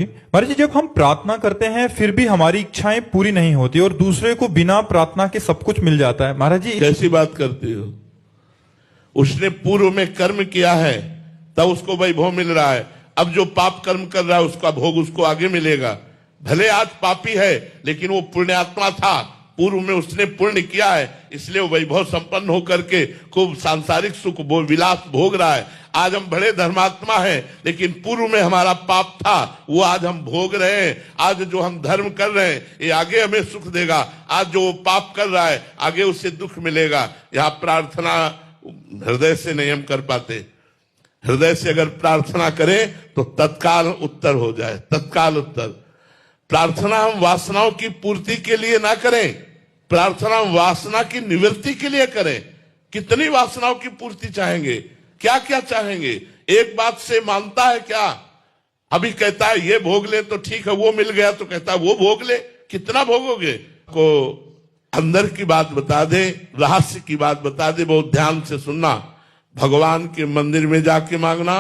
महाराज जी, जब हम प्रार्थना करते हैं फिर भी हमारी इच्छाएं पूरी नहीं होती और दूसरे को बिना प्रार्थना के सब कुछ मिल जाता है, महाराज जी कैसी बात करते हो? उसने पूर्व में कर्म किया है तब उसको वैभव मिल रहा है। अब जो पाप कर्म कर रहा है उसका भोग उसको आगे मिलेगा। भले आज पापी है लेकिन वो पुण्यात्मा था, पूर्व में उसने पुण्य किया है, इसलिए वो वैभव संपन्न होकर के खूब सांसारिक सुख विलास भोग रहा है। आज हम बड़े धर्मात्मा हैं लेकिन पूर्व में हमारा पाप था, वो आज हम भोग रहे हैं। आज जो हम धर्म कर रहे हैं ये आगे हमें सुख देगा, आज जो वो पाप कर रहा है आगे उससे दुख मिलेगा। यहाँ प्रार्थना हृदय से नहीं हम कर पाते। हृदय से अगर प्रार्थना करें तो तत्काल उत्तर हो जाए, तत्काल उत्तर। प्रार्थना हम वासनाओं की पूर्ति के लिए ना करें, प्रार्थना हम वासना की निवृत्ति के लिए करें। कितनी वासनाओं की पूर्ति चाहेंगे, क्या क्या चाहेंगे? एक बात से मानता है क्या? अभी कहता है ये भोग ले तो ठीक है, वो मिल गया तो कहता है वो भोग ले। कितना भोगोगे? को अंदर की बात बता दे, रहस्य की बात बता दे, बहुत ध्यान से सुनना। भगवान के मंदिर में जाके मांगना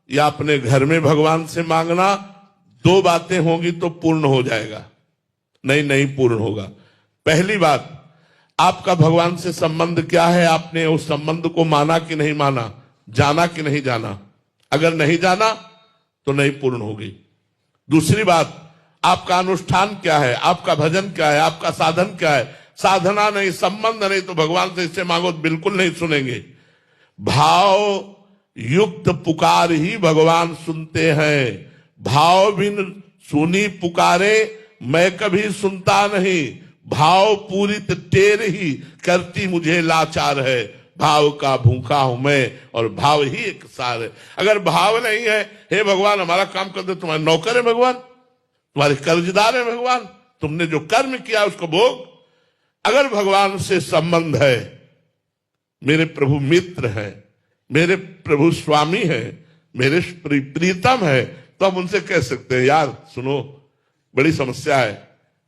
या अपने घर में भगवान से मांगना, दो बातें होंगी तो पूर्ण हो जाएगा, नहीं पूर्ण होगा। पहली बात, आपका भगवान से संबंध क्या है? आपने उस संबंध को माना कि नहीं माना, जाना कि नहीं जाना? अगर नहीं जाना तो नहीं पूर्ण होगी। दूसरी बात, आपका अनुष्ठान क्या है, आपका भजन क्या है, आपका साधन क्या है? साधना नहीं, संबंध नहीं, तो भगवान से इससे मांगो तो बिल्कुल नहीं सुनेंगे। भाव युक्त पुकार ही भगवान सुनते हैं। भाव बिन सुनी पुकारे मैं कभी सुनता नहीं। भाव पूरित टेर ही करती मुझे लाचार है। भाव का भूखा हूं मैं और भाव ही एक सार है। अगर भाव नहीं है, हे भगवान हमारा काम कर दे, तुम्हारे नौकर है भगवान, तुम्हारे कर्जदार है भगवान, तुमने जो कर्म किया उसको भोग। अगर भगवान से संबंध है, मेरे प्रभु मित्र है, मेरे प्रभु स्वामी है, मेरे प्रीतम है, तो हम उनसे कह सकते हैं यार सुनो बड़ी समस्या है,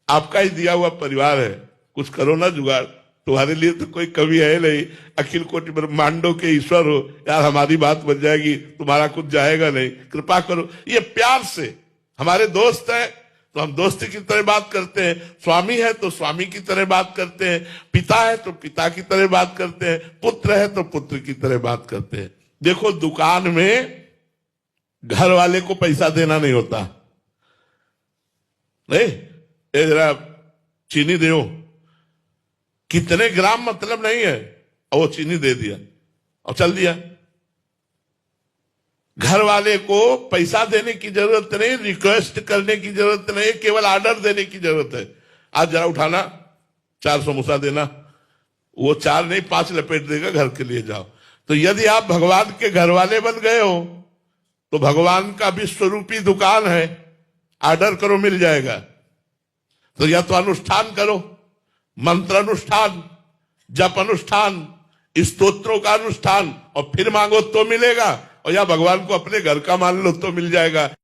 आपका ही दिया हुआ परिवार है, कुछ करो ना जुगाड़, तुम्हारे लिए तो कोई कवि है नहीं, अखिल कोटि ब्रह्मांडों के ईश्वर हो, यार हमारी बात बन जाएगी, तुम्हारा कुछ जाएगा नहीं, कृपा करो। ये प्यार से, हमारे दोस्त है तो हम दोस्त की तरह बात करते हैं, स्वामी है तो स्वामी की तरह बात करते हैं, पिता है तो पिता की तरह बात करते हैं, पुत्र है तो पुत्र की तरह बात करते हैं। देखो दुकान में घर वाले को पैसा देना नहीं होता, नहीं ये जरा चीनी दो, कितने ग्राम मतलब नहीं है, और वो चीनी दे दिया और चल दिया। घर वाले को पैसा देने की जरूरत नहीं, रिक्वेस्ट करने की जरूरत नहीं, केवल ऑर्डर देने की जरूरत है। आज जरा उठाना, 4 समोसा देना, वो 4 नहीं 5 लपेट देगा, घर के लिए जाओ। तो यदि आप भगवान के घर वाले बन गए हो तो भगवान का विश्वरूपी दुकान है, ऑर्डर करो मिल जाएगा। तो या तो अनुष्ठान करो, मंत्र अनुष्ठान, जप अनुष्ठान, स्तोत्रों का अनुष्ठान, और फिर मांगो तो मिलेगा, और या भगवान को अपने घर का मान लो तो मिल जाएगा।